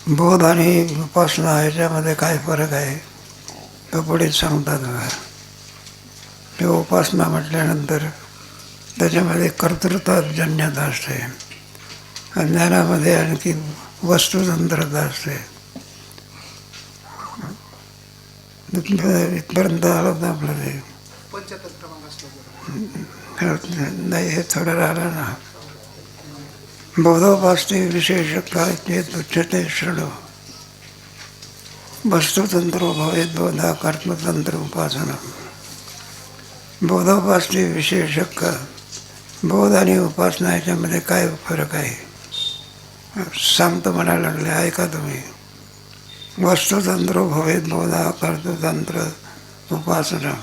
बोध आणि उपासना ह्याच्यामध्ये काय फरक आहे तो पुढे सांगतात बघा. ते उपासना म्हटल्यानंतर त्याच्यामध्ये कर्तृत्वजन्यता असते, ज्ञानामध्ये आणखी वस्तुतंत्रता असते. इथपर्यंत आलं तर आपलं ते नाही, हे थोडं राहिलं ना. बोधोपास्ते विशेष काय चेत उच्यते शृणु वस्तुतंत्रो भवेद बोधा कर्मतंत्र उपासना. बोधोपास्ते विशेष बोध आणि उपासना याच्यामध्ये काय फरक आहे सांगतो म्हणायला लागले, ऐका तुम्ही. वस्तुतंत्रो भवेद बोधा कर्तृतंत्र उपासना.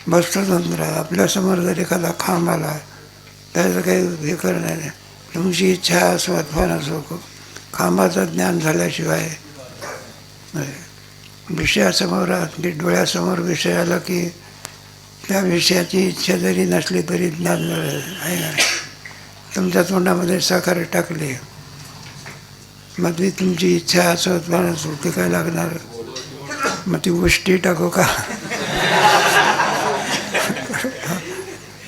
वस्तुतंत्र आपल्यासमोर जर एखादा खांब आला, त्याचं काही हे करणार नाही. तुमची इच्छा असो अथवा नसो, खांबाचं ज्ञान झाल्याशिवाय विषयासमोर की डोळ्यासमोर विषय आला की त्या विषयाची इच्छा जरी नसली तरी ज्ञान आहे ना. तुमच्या तोंडामध्ये साखर टाकली, मग ती तुमची इच्छा असो अथवा नसो, ते काय लागणार? मग ती उष्टी टाकू का?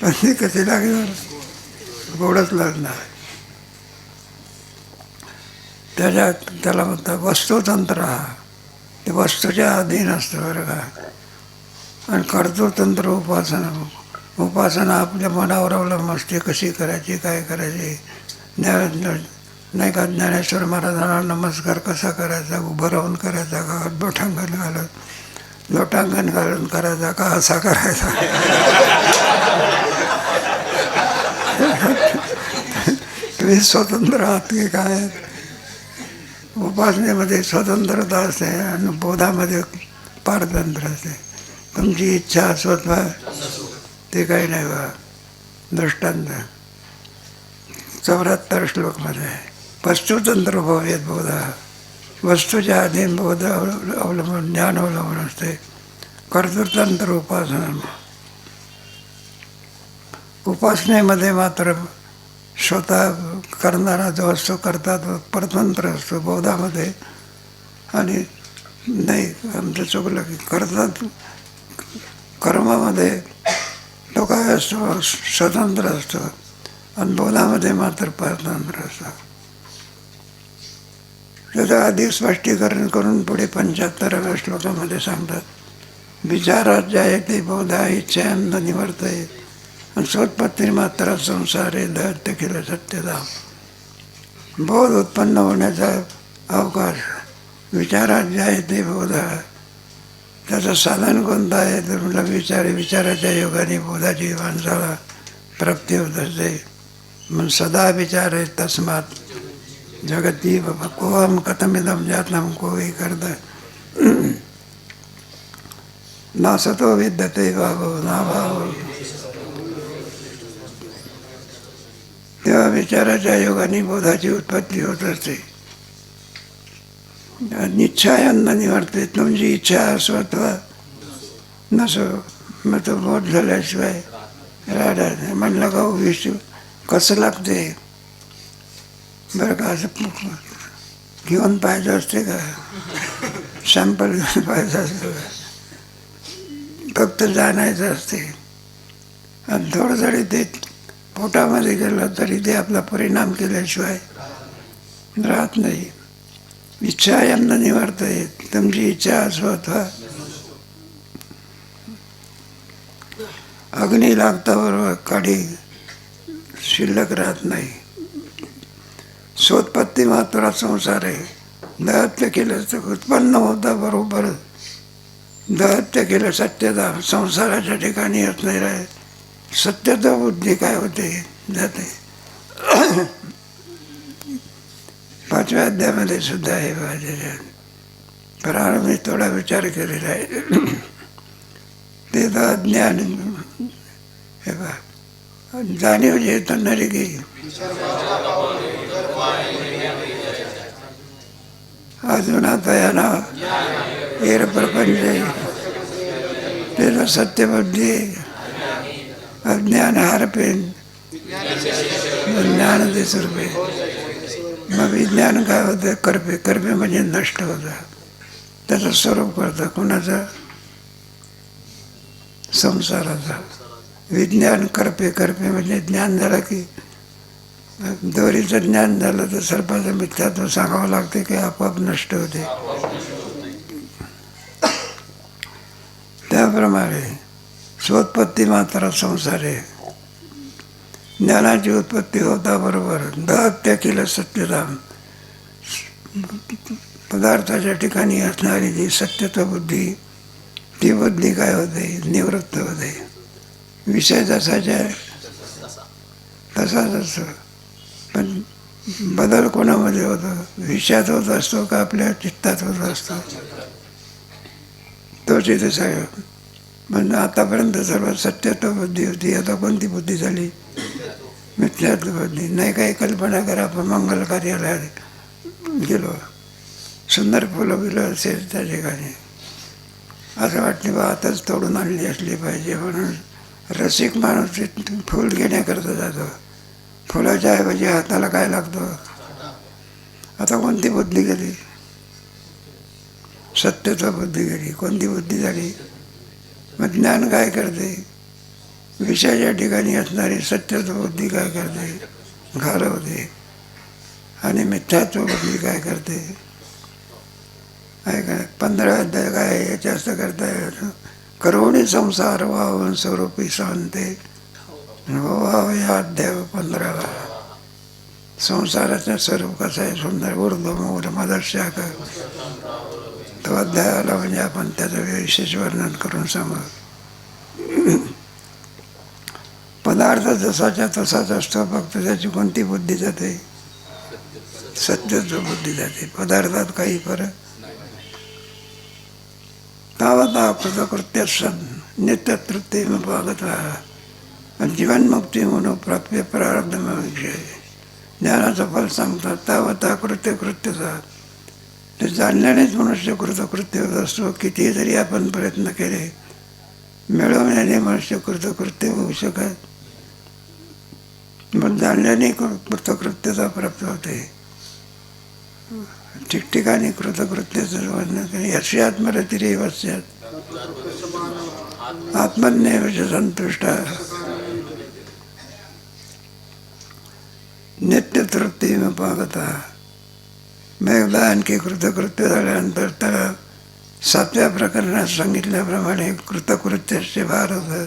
पण ती कशी लागणार? गोडच लागणार. त्याला म्हणतात वस्तुतंत्र. ते वस्तूच्या अधीन असतं बरं का. आणि कर्तृतंत्र उपासना. उपासना आपल्या मनावर अवलंबून असते, कशी करायची, काय करायची. नाही का, ज्ञानेश्वर महाराजांना नमस्कार कसा करायचा, उभं राहून करायचा का, लोटांगण घालून करायचा का, असा करायचा. तुम्ही स्वतंत्र आहात की काय? उपासनेमध्ये स्वतंत्रता असते आणि बोधामध्ये पारतंत्र असते. तुमची इच्छा स्वतः ते काही नाही बा. दृष्टांत 74 श्लोकमध्ये आहे. वस्तुतंत्र भवेत बोधा. वस्तूच्या अधीन बोध अवलंबून, ज्ञान अवलंबून असते. कर्तृतंत्र उपासना. उपासनेमध्ये मात्र स्वतः करणारा जो असतो, करता तो परतंत्र असतो. बोधामध्ये आणि नाही, आमचं चुकलं की करतात कर्मामध्ये तो काय असतो, स्वतंत्र असतो. आणि बोधामध्ये मात्र परतंत्र असतो. त्याचं अधिक स्पष्टीकरण करून पुढे 75व्या श्लोकामध्ये सांगतात, विचारात जायते बोधा इच्छांत निवर्तये स्वोत्पत्ती मात्र संसारे दैत्य केलं सत्यता. बोध उत्पन्न होण्याचा अवकाश विचारात जायते बोधा. त्याचं साधन कोणतं आहे तर म्हटलं विचाराच्या योगाने बोधाची माणसाला प्राप्ती होत असते. मग सदा विचार आहे तस्मात जगती बाबा कोहम कथमिदम जातम कोही करत ना सतो विद्यते भावो ना भाव. तेव्हा विचाराच्या योगाने बोधाची उत्पत्ती होत असते. निच्छायांना निवडते. तुमची इच्छा असो अथवा नसो, मग तो बोध झाल्याशिवाय राहणार. म्हणलं का विष कसं लागते बरं का, असं घेऊन पाहिजे असते का, सॅम्पल घेऊन पाहिजे असतं का, फक्त जाणायचं असते. आणि थोडं जरी ते पोटामध्ये गेलं तरी ते आपला परिणाम केल्याशिवाय राहत नाही. इच्छा यांना निवारता येत. तुमची इच्छा असो अथवा अग्नी लागता बरोबर काडी शिल्लक राहत नाही. स्वोत्पत्ती मात्र संसार आहे. दहत्य केलं तर उत्पन्न होता बरोबर. दहत्य केलं सत्यता संसाराच्या ठिकाणी येत नाही राहे. सत्यता बुद्धी काय होते जाते. 5व्या अध्यायामध्ये सुद्धा हे वाचन प्रारंभ मी थोडा विचार केलेला आहे. ते तर ज्ञान हे बा जाणीव जे येताना की अजून आता या ना एर प्रपंच त्याला सत्यबुद्धी अज्ञान हारपेन ज्ञान 10 रुपये मग विज्ञान काय होतं? करपे. करपे म्हणजे नष्ट होतं. त्याचं स्वरूप करतं. कुणाचं? संसाराचा. विज्ञान करपे. करपे म्हणजे ज्ञान झालं की दोरीचं ज्ञान झालं तर सर्पाचं मिथ्यात्व सांगावं लागते की आपोआप नष्ट होते. त्याप्रमाणे स्वोत्पत्ती मात्र संसार आहे. ज्ञानाची उत्पत्ती होता बरोबर दहत्या केलं सत्यधाम. पदार्थाच्या ठिकाणी असणारी जी सत्यत्व बुद्धी, ती बुद्धी काय होते? निवृत्त होते. विषय जसाच्या तसाच असतो. पण बदल कोणामध्ये होतो? विषयात होत असतो का आपल्या चित्तात होत असतो? तोच इथे सांग. म्हणजे आतापर्यंत सर्व सत्यत्व बुद्धी होती. आता कोणती बुद्धी झाली? मिथ्यात्व बुद्धी. नाही काही कल्पना करा. आपण मंगल कार्याला गेलो, सुंदर फुलं बिलं असेल त्या ठिकाणी, असं वाटले बा आताच तोडून आणली असली पाहिजे म्हणून रसिक माणूस फूल घेण्याकरता जातो. फुलाच्या ऐवजी हाताला काय लागतं? आता कोणती बुद्धी गेली? सत्यत्व बुद्धी गेली. कोणती बुद्धी झाली? मग ज्ञान काय करते? विषयाच्या ठिकाणी असणारी सत्यत्व बुद्धी काय करते? घालवते. आणि मिथ्यात्व बुद्धी काय करते? काय काय 15 अध्याय काय जास्त करता येतो. करोणी संसार वाहून स्वरूपी सांगते या अध्याय 15. संसाराचं स्वरूप कसं आहे? सुंदर ऊर्ध्व मूल मदर्शाक. तो अध्याय आला म्हणजे आपण त्याचं विशेष वर्णन करून सांगू. पदार्थ जसाच्या तसाच असतो, फक्त त्याची कोणती बुद्धी जाते? सत्यत्व बुद्धी जाते. पदार्थात काही फरक. तावता कृतकृत्य सन् नित्यतृप्ती भागत जीवनमुक्ती म्हणून प्राप्य प्रारब्ध विषय. ज्ञानाचं फल सांगतात. तावता कृत्यकृत्यता. ते जाणल्यानेच मनुष्य कृतकृत्य होत असतो. किती जरी आपण प्रयत्न केले, मिळवण्याने मनुष्य कृतकृत्य होऊ शकत. मग जाणल्याने कृतकृत्यता प्राप्त होते. ठिकठिकाणी कृतकृत्याचं वर्णन यशी आत्मरतिरे वस्यात आत्मज्ञेव संतुष्ट. नित्यतृप्ती पागता. मग एकदा आणखी कृतकृत्य झाल्यानंतर त्याला 7व्या प्रकरणात सांगितल्याप्रमाणे कृतकृत्याचे भार होतं.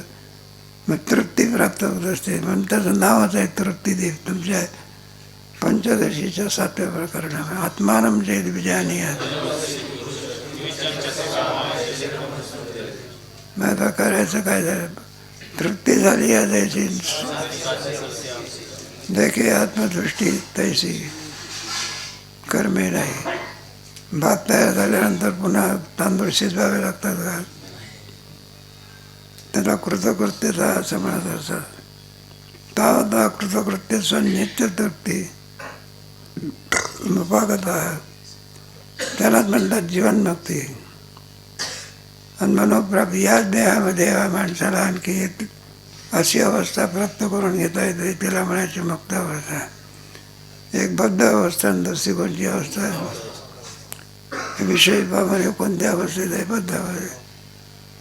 मग तृप्ती प्राप्त होत असते. म्हणून त्याचं नावच आहे तृप्तीदेव. तुमच्या पंचदशीच्या 7व्या प्रकरणामध्ये आत्मानं चेद विजानी. मग आता करायचं काय झालं? तृप्ती झाली आहे त्याची. देखे आत्मदृष्टी तैसी कर्मे नाही. भात तयार झाल्यानंतर पुन्हा तांदूळ शिजवावे लागतात का? त्याला कृतकृत्यता असं म्हणत असतात. तावता कृतकृत्य नित्य तृप्ती उपागता. त्यालाच म्हणतात जीवनमुक्ती. आणि मनोप्राप्ती. याच देहामध्ये या माणसाला आणखी अशी अवस्था प्राप्त करून घेता येते. तिला म्हणायची मुक्त अवस्था. एक बद्ध अवस्था आणि दुसरी कोणती अवस्था? विषयी बाबाने कोणत्या अवस्थेत आहे? बद्ध अवस्था.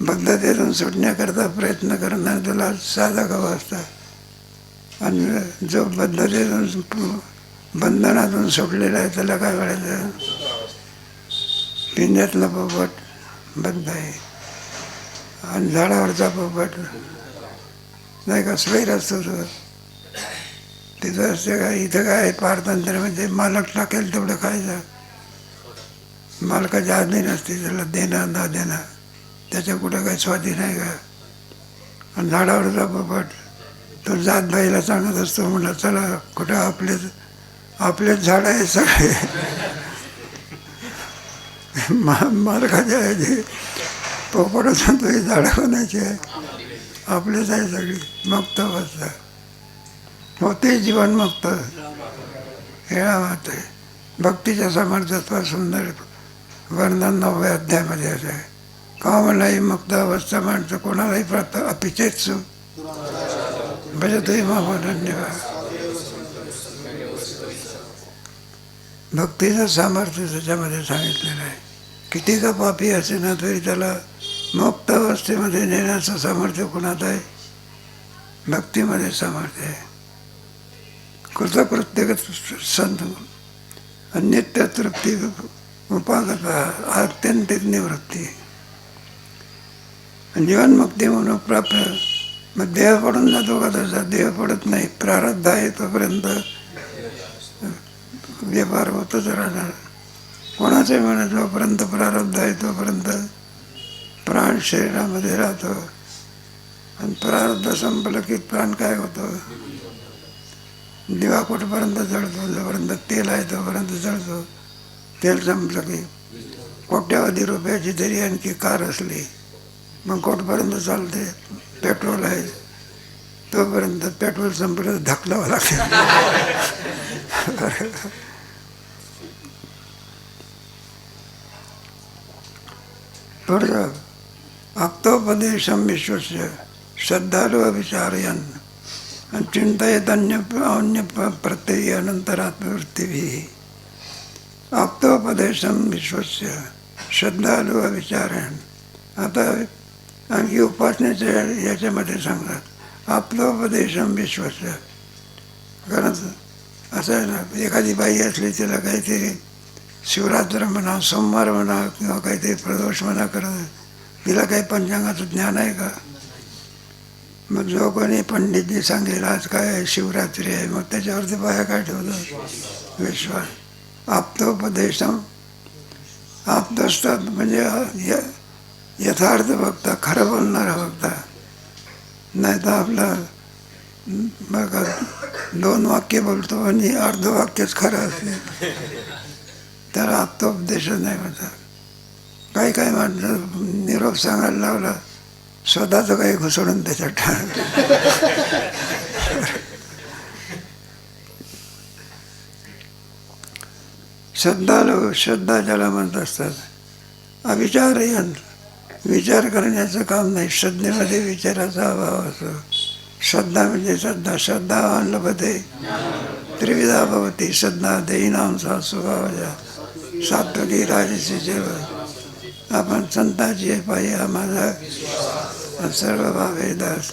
बद्धतेतून सुटण्याकरता प्रयत्न करणार त्याला साधक अवस्था. आणि जो बद्धतेतून बंधनातून सुटलेला आहे त्याला काय म्हणायचं? पिंड्यातला पोपट बद्ध आहे. आणि झाडावरचा पोपट नाही का स्वैर असतो तो. तिथं असते काय? इथं काय पारतंत्र म्हणजे मालक टाकेल तेवढं खायचं. मालकाच्या अधीन असते. त्याला देणं न देणं त्याच्या कुठं काही स्वाधीन आहे का? आणि झाडावरचा पोपट तो जात बाईला सांगत असतो. म्हणलं चला कुठं आपलेच झाड आहे सगळे. मालकाच्या आहे पोपटच म्हणतो ही झाडं कोणाची आहे? आपलेच आहे सगळी. मुक्त अवस्था होते. जीवनमुक्त. हेळा मात आहे. भक्तीच्या सामर्थ्यात सुंदर वर्णन 9व्या अध्यायामध्ये असं आहे. का म्हणला ही मुक्त अवस्था माणसं कोणालाही प्राप्त अपिचेत्सु भजतोही मामा धन्यवाद. भक्तीचं सामर्थ्य त्याच्यामध्ये सांगितलेलं आहे. किती का पापी असे ना तरी त्याला मुक्त अवस्थेमध्ये नेण्याचं सामर्थ्य कुणात आहे? भक्तीमध्ये सामर्थ्य आहे. कृतकृत्य संत नित्य तृप्ती उपागत आत्यंतिक निवृत्ती जीवनमुक्ती म्हणून प्राप्त. मग देह पडून जातो का तसा? देह पडत नाही. प्रारब्ध आहे तोपर्यंत व्यवहार होतच राहणार. कोणाचे म्हणा, जोपर्यंत प्रारब्ध आहे तोपर्यंत प्राण शरीरामध्ये राहतो. आणि प्रारब्ध संपलं की प्राण काय होतं? दिवा कुठपर्यंत जळतो? जोपर्यंत तेल आहे तोपर्यंत जळतो. तेल संपलं की कोट्यावधी रुपयाची तरी आणखी कार असली मग कुठपर्यंत चालते? पेट्रोल आहे तोपर्यंत. पेट्रोल संपलं धकलावं लागतं. थोडं आप्तोपदेशम विश्वस्य श्रद्धालु विचारयन् चिंतयेत अन्य प्रत्ययी अनंतरात्मवृत्ती. आप्तोपदेशम विश्वस्य श्रद्धालु विचारयन्. आता आणखी उपासनेच्या याच्यामध्ये सांगतात आप्तोपदेशम विश्वस्य. कारण असं आहे ना, एखादी बाई असली तिला काहीतरी शिवरात्र म्हणा, सोमवार म्हणा किंवा काहीतरी प्रदोष म्हणा करत, तिला काही पंचांगाचं ज्ञान आहे का? मग जो कोणी पंडितजी सांगेल आज काय आहे, शिवरात्री आहे, मग त्याच्यावरती बाया काय ठेवतात? विश्वास. आप्तोपदेशम, आप्तस्तात म्हणजे यथार्थ बघता, खरं बोलणारा बघता. नाही तर आपला बघा 2 वाक्य बोलतो आणि अर्ध वाक्यच खरं असते, त्याला आप्तोपदेश नाही म्हणतात. काही काय म्हणतं निरोप सांगायला लावला, स्वतःचं काही घुसळून त्याच्यात श्रद्धा ज्याला म्हणत असतात. अविचारयन, विचार करण्याचं काम नाही. श्रद्धेमध्ये विचाराचा अभाव असतो. श्रद्धा म्हणजे श्रद्धा लभते त्रिविधा भवती. श्रद्धा देईनाम सा स्वभावजा सात्विकी राजसी जेव. आपण संतांची पाहिजे माझा सर्व भावे दास.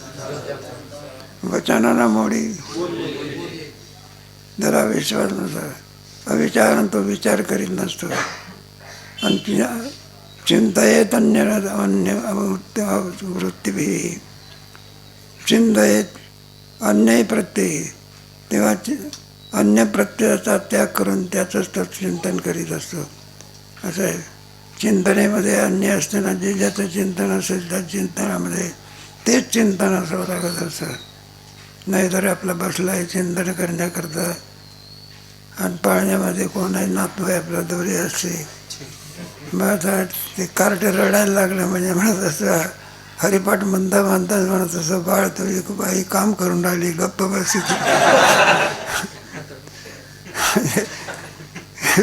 वचनाला मोडी जरा विश्वास नसतो. अविचार तो विचार करीत नसतो. आणि चिंतयेत अन्य वृत्तीभी. चिंतयेत अन्य प्रत्यय, तेव्हा अन्य प्रत्ययाचा त्याग करून त्याचंच चिंतन करीत असतो. असं आहे. चिंतनेमध्ये अन्य असते ना, जे ज्याचं चिंतन असेल त्या चिंतनामध्ये तेच चिंतन असावं लागत असतं. नाहीतर आपला बसला आहे चिंतन करण्याकरता आणि पाळण्यामध्ये कोण आहे, नातू आहे आपला, दोरी असते. मग आता ते कार्ट रडायला लागलं म्हणजे म्हणत असतं, हरिपाठ म्हणता म्हणताच म्हणत असं, बाळ तुझी बाई काम करून राहिली, गप्प बस.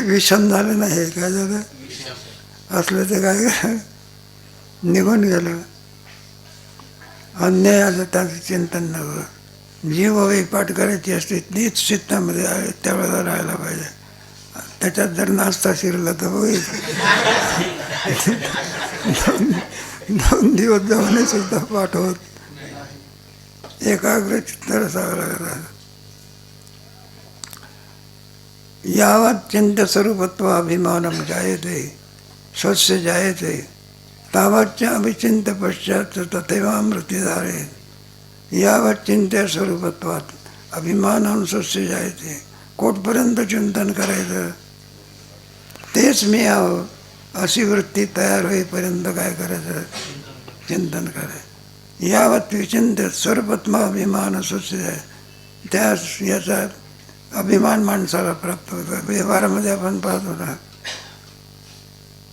विषम झालं नाही, काय झालं असलं ते काय निघून गेलं. अन्याय आलं त्याचं चिंतन नव्हतं. जीव हवी पाठ करायची असते तीच चित्तामध्ये त्यावेळेला राहायला पाहिजे. त्याच्यात जर नाचता शिरला तर होईल. 2 दिवस जाऊन सुद्धा पाठ होत. एकाग्र चित्त असावं लागतं. यावत चिंत स्वरूपत्व अभिमानम जायते स्वस्य जायते तावच्च अभिचिंत पश्चात तथैवामृतिधारे. यावत चिंत्य स्वरूपत्वात अभिमानम स्वस्य जायते. कोटपर्यंत चिंतन करायचं, तेच मी आहो अशी वृत्ती तयार होईपर्यंत काय करायचं? चिंतन करायचं. यावत विचिंत्य स्वरूपत्मा अभिमान स्वस्य जाय. त्या याचा अभिमान माणसाला प्राप्त होतो. व्यवहारामध्ये आपण पाहतो ना,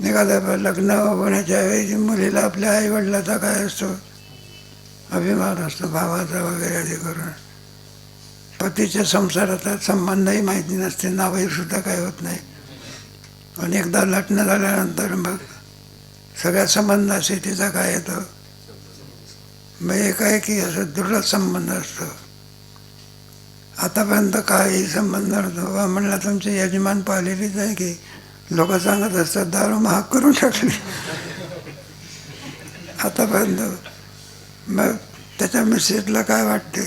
एखाद्या लग्न होण्याच्या वेळी मुलीला आपल्या आईवडिलाचा काय असतो? अभिमान असतो, भावाचा वगैरे आधी करून. पतीच्या संसाराचा संबंधही माहिती नसते, नावही सुद्धा काय होत नाही. आणि एकदा लग्न झाल्यानंतर मग सगळ्या संबंधाशी तिचा काय येतो? मग एकाएकी असं दृढ संबंध असतो. आतापर्यंत काही संबंध नव्हता. बाबा म्हणला तुमचे यजमान पाहिलेलीच आहे की लोक सांगत असतात दारू महाग करून टाकली. आतापर्यंत मग त्याच्या मिसेसला काय वाटते,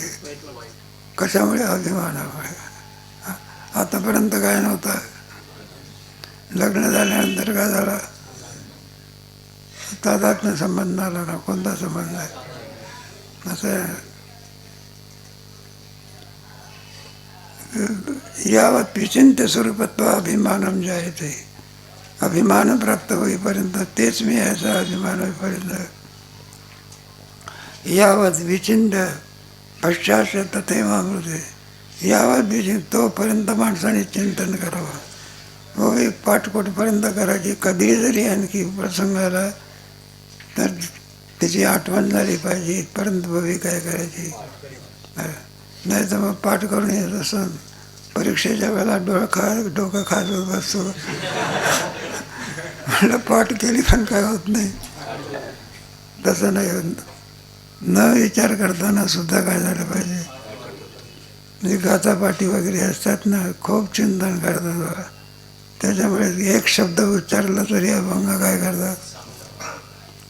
कशामुळे? अभिमानामुळे. आतापर्यंत काय नव्हतं. लग्न झाल्यानंतर काय झालं, तादात्म्य संबंध आला ना. कोणता संबंध आहे असं. यावत विचिंत्य स्वरूपत्व अभिमानम जायते. अभिमान प्राप्त होईपर्यंत, तेच मी याचा अभिमान होईपर्यंत, यावत विचिंत्य पश्चात तथैवामृते, यावत विचिंत, तोपर्यंत माणसाने चिंतन करावं. हो, एक पाठकोटपर्यंत करायची. कधी जरी आणखी प्रसंग आला तर त्याची आठवण झाली पाहिजे. इथपर्यंत बघी काय करायची. नाही तर मग पाठ करून येत असं परीक्षेच्या वेळेला डोकं खाजवत बसतो. म्हणलं पाठ केली पण काय होत नाही. तसं नाही होत. न विचार करताना सुद्धा काय झालं पाहिजे. म्हणजे गाचापाटी वगैरे असतात ना, खूप चिंतन करतात बघा. त्याच्यामुळे एक शब्द उच्चारला तरी अभंग काय करतात,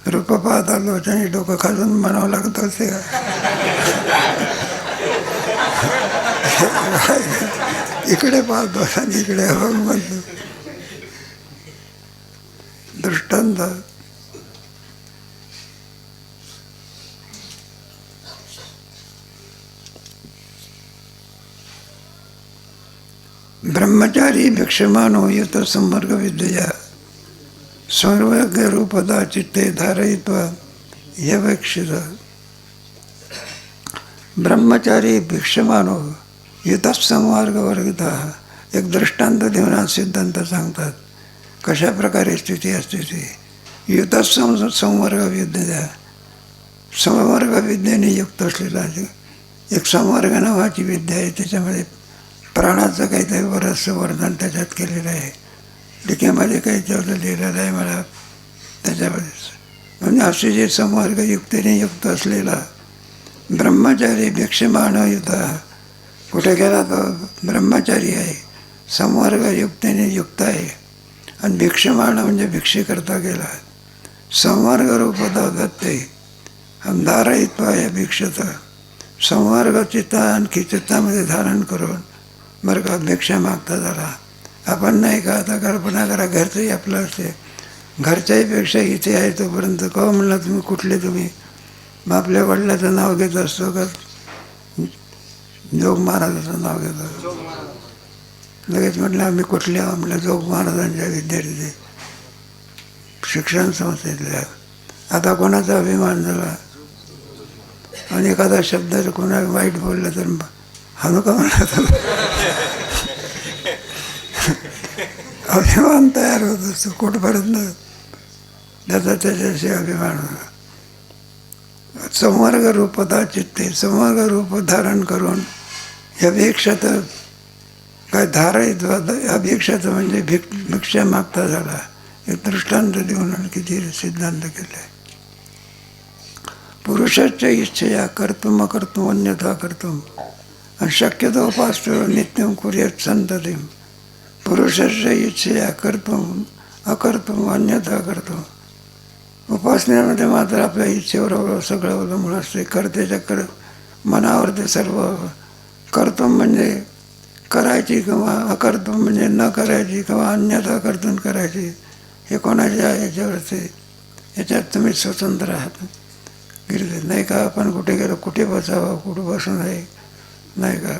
रूप पाहता लोचाने डोकं खाजून म्हणावं लागत असते का. इकडे पाहतो आणि इकडे अभंग म्हणतो. दृष्टांत, ब्रह्मचारी भिक्षमानो युत संवर्ग विद्या सर्वज्ञ रूपदा चित्ते धारयित्वा यवेक्षित. ब्रह्मचारी भिक्षमानो युत संवर्ग वर्गिता. एक दृष्टांत देऊन हा सिद्धांत सांगतात कशा प्रकारे स्थिती असते ती. युत संवर्ग विद्या, संवर्ग विद्येने युक्त असलेला एक संवर्ग नावाची विद्या आहे. त्याच्यामध्ये प्राणाचं काहीतरी बरंचसं वर्णन त्याच्यात केलेलं आहे. लिखामध्ये काही तेवढं लिहिलेलं आहे मला त्याच्यामध्ये. म्हणजे असे जे संवर्ग युक्तीने युक्त असलेला ब्रह्मचारी भिक्षमाण युत. कुठे गेला तो ब्रह्मचारी आहे, संवर्ग युक्तीने युक्त आहे. आणि भिक्षमाण म्हणजे भिक्षे करता गेला. संवर्ग रूपदा दत्ते धारयित्वा या भिक्षत. संवर्ग चित्ता आणखी चित्तामध्ये धारण करून बरं का भिक्षा मागता झाला. आपण नाही का आता कल्पना करा, घरचंही आपलं असते. घरच्याहीपेक्षा इथे आहे तोपर्यंत कवा म्हणला तुम्ही कुठले तुम्ही, मग आपल्या वडिलाचं नाव घेत असतो का जोग महाराजाचं नाव घेतो. लगेच म्हटलं आम्ही कुठले आहो, म्हटलं जोग महाराजांच्या विद्यार्थी शिक्षण संस्थेतल्या. आता कोणाचा अभिमान झाला आणि एखादा शब्द कोणा वाईट बोलला तर हाणू का म्हणला तर अभिमान तयार होत असतो कुठपर्यंत. त्याचा त्याच्याशी अभिमान होता. संवर्ग रूपता चित्ते, संवर्ग रूप धारण करून अभिक्षत काय धारायत. अभिक्षत म्हणजे भिक्षा मागता झाला. एक दृष्टांत देऊन किती सिद्धांत केले. पुरुषाच्या इच्छेया कर्तुम अकर्तुम अन्यथा कर्तुम आणि शक्यतो उपासतो नित्यम कुर्यात संततीम. पुरुषाच्या इच्छेया कर्तुम अकर्तुम अन्यथा कर्तुम. उपासनेमध्ये मात्र आपल्या इच्छेवर सगळं अवलंबून असते. कर्त्याच्या मनावर ते सर्व. कर्तुम म्हणजे करायची किंवा अकर्तुम म्हणजे न करायची किंवा अन्यथा कर्तून करायची. हे कोणाच्या याच्यावरती, याच्यात तुम्ही स्वतंत्र आहात. गिरले नाही का. आपण कुठे गेलो, कुठे बसावं, कुठं बसू नये नाही का.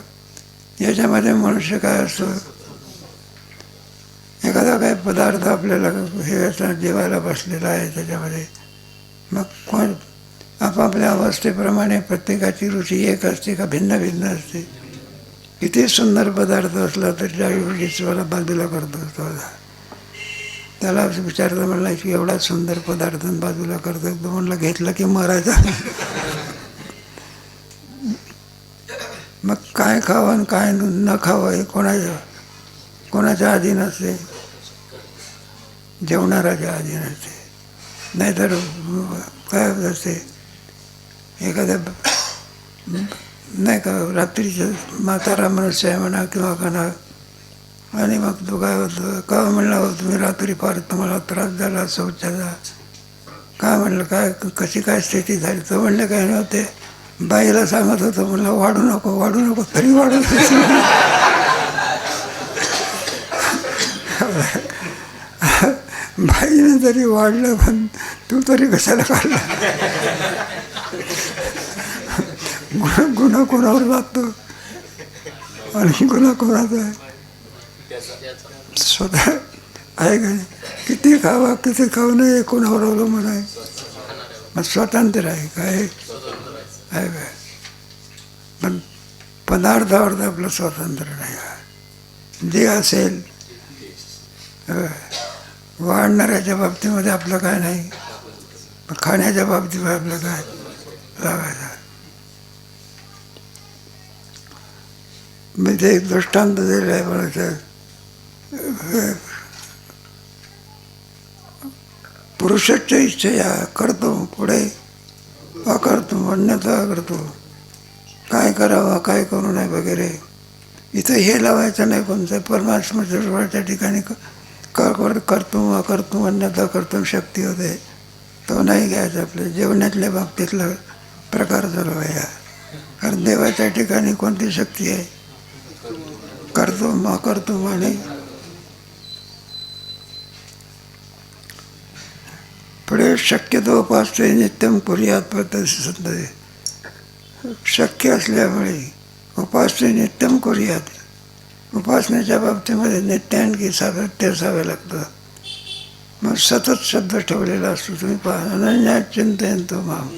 याच्यामध्ये मनुष्य काय असतो, एखादा काही पदार्थ आपल्याला हे जेवायला बसलेला आहे त्याच्यामध्ये, मग कोण आपापल्या अवस्थेप्रमाणे प्रत्येकाची रुची एक असते का भिन्न भिन्न असते. किती सुंदर पदार्थ असला तरी त्या रुचीच मला बाजूला करतो. त्याला विचारलं म्हणला की एवढा सुंदर पदार्थ बाजूला करतो. तो म्हणला घेतलं की मरायचा. मग काय खावं आणि काय न खावं हे कोणाच्या अधीन असते, जेवणाऱ्याच्या अधीन असते. नाहीतर काय असते, एखाद्या नाही का रात्रीचं म्हातारा मनुष्य आहे म्हणा किंवा कणा. आणि मग तो काय होतं, का म्हणला हो तुम्ही रात्री फार तुम्हाला त्रास झाला शौचाचा. काय म्हणलं काय कशी काय स्थिती झाली. तर म्हणलं काय नव्हते, बाईला सांगत होतं म्हणलं वाढू नको तरी वाढू बाईने तरी वाढलं पण तू तरी कशाला काढला. गुन्हा कोणावर जातो आणि गुन्हा कोणाचा आहे स्वतः आहे का. किती खावा किती खाऊ नये कोणावर अवलंबून आहे. मग स्वतंत्र आहे काय आहे काय. पण पदार्थावर तर आपलं स्वातंत्र्य नाही आहे. जे असेल वाढणाऱ्याच्या बाबतीमध्ये आपलं काय नाही, पण खाण्याच्या बाबतीमध्ये आपलं काय लावायचं. मी ते एक दृष्टांत दिलेलं आहे म्हणायचं. पुरुषाच्या इच्छा करतो पुढे अकर्तो अन्यथा करतो. काय करावं काय करू नये वगैरे. इथं हे लावायचं नाही कोणतं. परमात्म्याच्या ठिकाणी करतो अकर्तो अन्यथा करतो शक्ती होते तो नाही घ्यायचा. आपल्या जेवणातल्या बाबतीतला प्रकार चालू आहे. कारण देवाच्या ठिकाणी कोणती शक्ती आहे, करतो अकर्तो आणि पुढे शक्यतो उपासते नित्यम कुर्यात पद्धती. शक्य असल्यामुळे उपासते नित्यम कुर्यात. उपासनेच्या बाबतीमध्ये नित्य आणखी सातत्य असावे लागतं. मग सतत शब्द ठेवलेला असतो. तुम्ही पहा अनन्या चिंतयंतो माम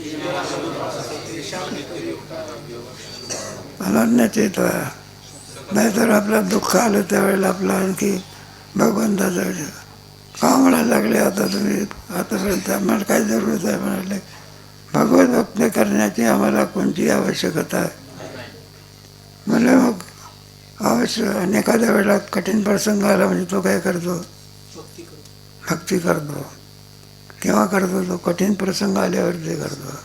अनन्य चेत. नाहीतर आपलं दुःख आलं त्यावेळेला आपलं आणखी भगवंताचं का म्हणायला लागले. आता तुम्ही आतापर्यंत आम्हाला काय जरूरत आहे म्हणाले. भगवत भक्ती करण्याची आम्हाला कोणती आवश्यकता आहे म्हणजे. मग अवश्य आणि एखाद्या वेळेला कठीण प्रसंग आला म्हणजे तो काय करतो, भक्ती करतो. केव्हा करतो तो, कठीण प्रसंग आल्यावर ते करतो.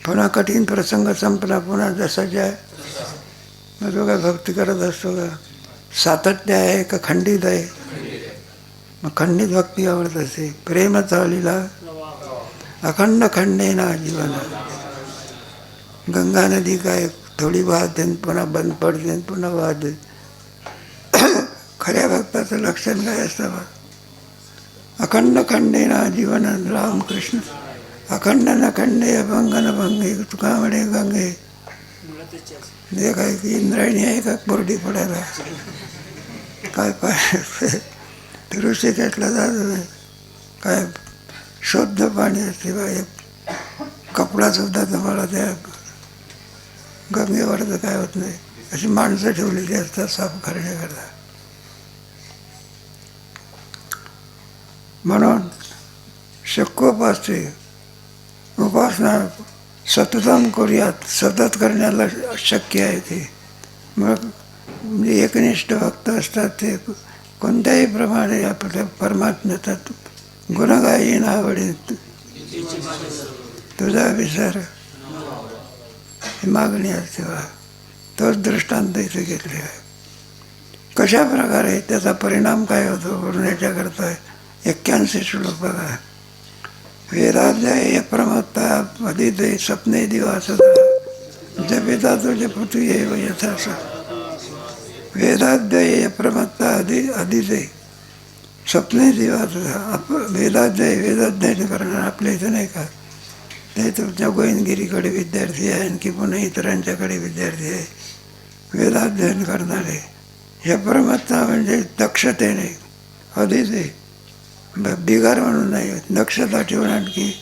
पुन्हा कठीण प्रसंग संपला पुन्हा जसाच्या आहे मग तो काय भक्ती करत असतो का. सातत्य आहे का खंडित आहे. मग खंडित भक्ती आवडत असते. प्रेम चालीला अखंड खंडेना जीवन. गंगा नदी काय थोडी वाहते पुन्हा बंद पडते पुन्हा वाहते. खऱ्या भक्ताचं लक्षण काय असतं. अखंड खंडेना जीवन रामकृष्ण. अखंड न खंडे अभंग न भंगे तुका म्हणे गंगे. जे काय की इंद्रायणी आहे का कोरडी पडायला. काय पाय ऋषिकेशला जात काय शुद्ध पाणी असते बाई. कपडासुद्धा तुम्हाला त्या गंगेवर तर काय होत नाही. अशी माणसं ठेवलेली असतात साफ करण्याकरता. म्हणून शक्योपासते उपासना सततम करूयात. सतत करण्याला शक्य आहे ते. मग म्हणजे एकनिष्ठ भक्त असतात ते कोणत्याही प्रमाणे आपल्या परमात्म्याचा गुणगायी आवडे तुझा विचार ही मागणी असते. तोच दृष्टांत इथे घेतले आहे. कशा प्रकारे त्याचा परिणाम काय होतो बोलण्याच्याकरता 81 श्लोक बघा. वेदाध्याय प्रमत्ता अदिते स्वप्ने दिवास जपिता तुझे पृथ्वी एव यथास. वेदाध्याय प्रमत्ता अदिते स्वप्ने दिवास. वेदाध्याय करणार आपल्या इथं नाही का. ते तुमच्या गोविंदगिरीकडे विद्यार्थी आहे आणखी पुन्हा इतरांच्याकडे विद्यार्थी आहे वेदाध्ययन करणारे. हे परमात्मा म्हणजे दक्षतेने अदिते बिगार म्हणून नाही दक्षता ठेवून आणखी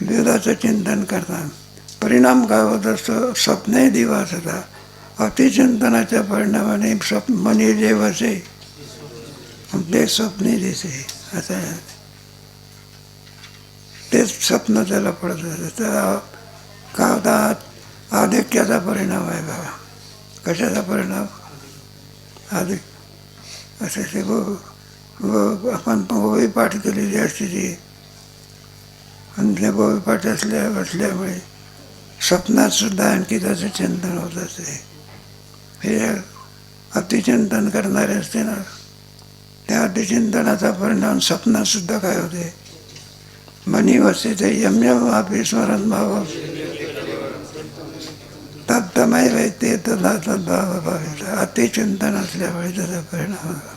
वेदाचं चिंतन करतात. परिणाम काय होत असतो. स्वप्ने दिवास होता. अतिचिंतनाच्या परिणामाने मनी जे वसे ते स्वप्ने दिसे असं तेच स्वप्न त्याला पडत. का होता आधिक्याचा परिणाम आहे बाबा. कशाचा परिणाम अधिक असं ते आपण गोवी पाठ केलेली असते ती. आणि ते गोवी पाठ असल्यामुळे स्वप्नात सुद्धा आणखी त्याचं चिंतन होत असते. हे अतिचिंतन करणारे असते ना, त्या अतिचिंतनाचा परिणाम स्वप्नात सुद्धा काय होते? मनी वसते यम यम वापी स्मरण भाव तत्तमय वैते तदा तद्भाव भावित. अतिचिंतन असल्यामुळे त्याचा परिणाम होतो.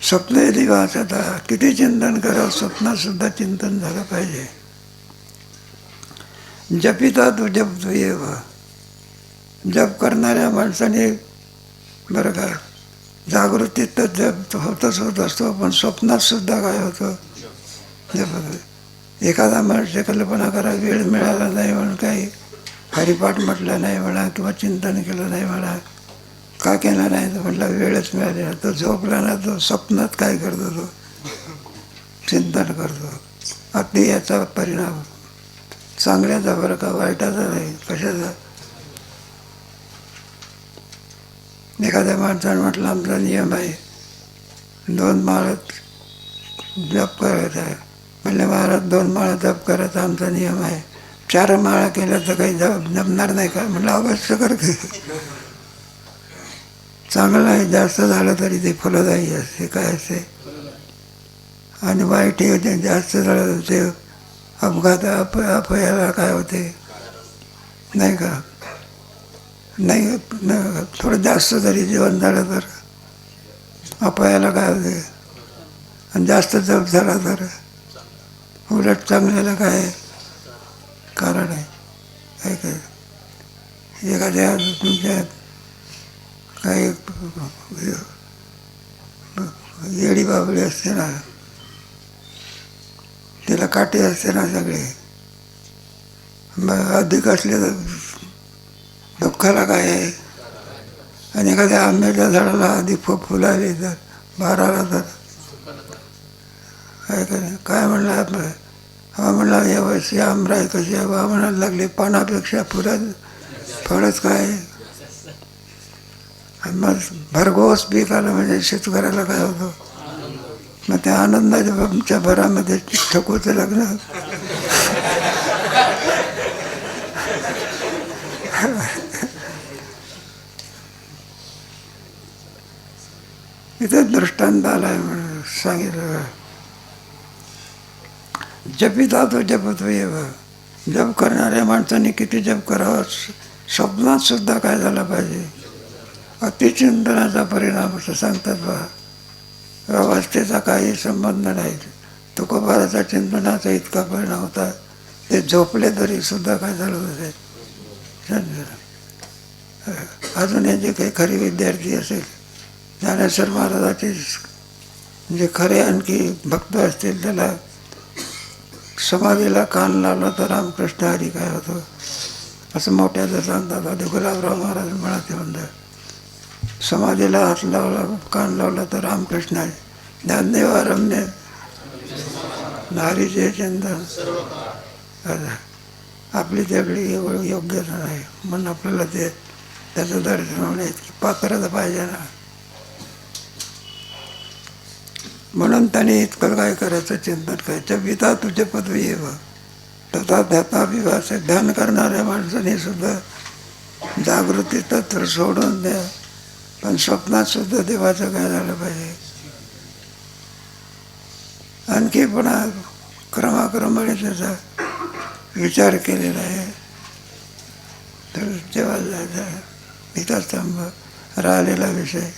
स्वप्न यदि वाचता, किती चिंतन करावं, स्वप्नात सुद्धा चिंतन झालं पाहिजे. जपिता तू जप तू येव. जप करणाऱ्या माणसाने बरं का, जागृतीत तर जप होतच होत असतो, पण स्वप्नात सुद्धा काय होतं? जप. एखादा मनुष्य कल्पना करा, वेळ मिळाला नाही म्हणून काही हरिपाठ म्हटलं नाही म्हणा, किंवा चिंतन केलं नाही म्हणा, का केलं नाही तर म्हटलं वेळच मिळाली ना. तो झोपला ना, तो स्वप्नात काय करतो? तो चिंतन करतो. अगदी याचा परिणाम चांगल्याचा बरं का, वाईटाचा नाही. कशाचा? एखाद्या माणसाने म्हटलं आमचा नियम आहे 2 माळा जप करायचा आहे. म्हणले महाराज 2 माळा जप करायचा आमचा नियम आहे, 4 माळा केल्या तर काही जमणार नाही का? म्हटलं अवश्य कर. चांगलं आहे, जास्त झालं तरी ते फलदायी असते. काय असते? आणि वाईट हे जास्त झालं ते अपघात अपयाला काय होते नाही का? नाही, थोडं जास्त जरी जेवण झालं तर अपयाला काय होते, आणि जास्त जप झाला तर उलट चांगल्याला काय कारण आहे. काय काय एखाद्या तुमच्या काही येडी बाबडी असते ना, तिला काटे असते ना सगळे, अधिक असले तर दुःखाला काय आहे. आणि एखाद्या आंब्याच्या झाडाला अधिक फुलाली तर बाराला तर काय म्हणलं आपलं, हा म्हणला या वर्षी आमराई कशी आहे बा म्हणायला लागले, पानापेक्षा फळच काय. मग भरघोस पीक आलं म्हणजे शेतकऱ्याला काय होतं? मग त्या आनंदाच्या भरामध्ये ठकूचं लग्न. इथे दृष्टांत आलाय म्हणून सांगितलं. जपिता तो जपतो येव. जप करणाऱ्या माणसाने किती जप करावा, स्वप्नात सुद्धा काय झालं पाहिजे? अतिचिंतनाचा परिणाम असं सांगतात बा. अवस्थेचा काही संबंध नाही. तुकोबाराचा चिंतनाचा इतका परिणाम होता, ते झोपले तरी सुद्धा काय झालं होते. अजून हे जे काही खरे विद्यार्थी असेल, ज्ञानेश्वर महाराजाचे जे खरे आणखी भक्त असतील, त्याला समाधीला कान लावला तर रामकृष्ण हरी काय होतं असं मोठ्याचं सांगतात. आधी गुलाबराव महाराज म्हणाते म्हणतात, समाधीला हात लावला, कान लावला तर रामकृष्ण हरी. ज्ञानदेवा रम्य नारीचे चिंतन. आपली तेवढी योग्यता नाही म्हणून आपल्याला ते त्याचं दर्शन होणे करायला पाहिजे ना. म्हणून त्याने इतकं काय करायचं, चिंतन करायचं. पिता तुझे पदवी येव तथा ध्याताभिवास. ध्यान करणाऱ्या माणसाने सुद्धा जागृती तत्व सोडून द्या, पण स्वप्नात सुद्धा देवाचं काय झालं पाहिजे. आणखी पुन्हा क्रमाक्रमाने त्याचा विचार केलेला आहे. तर जेव्हा जायचा इथंच थांब राहिलेला विषय.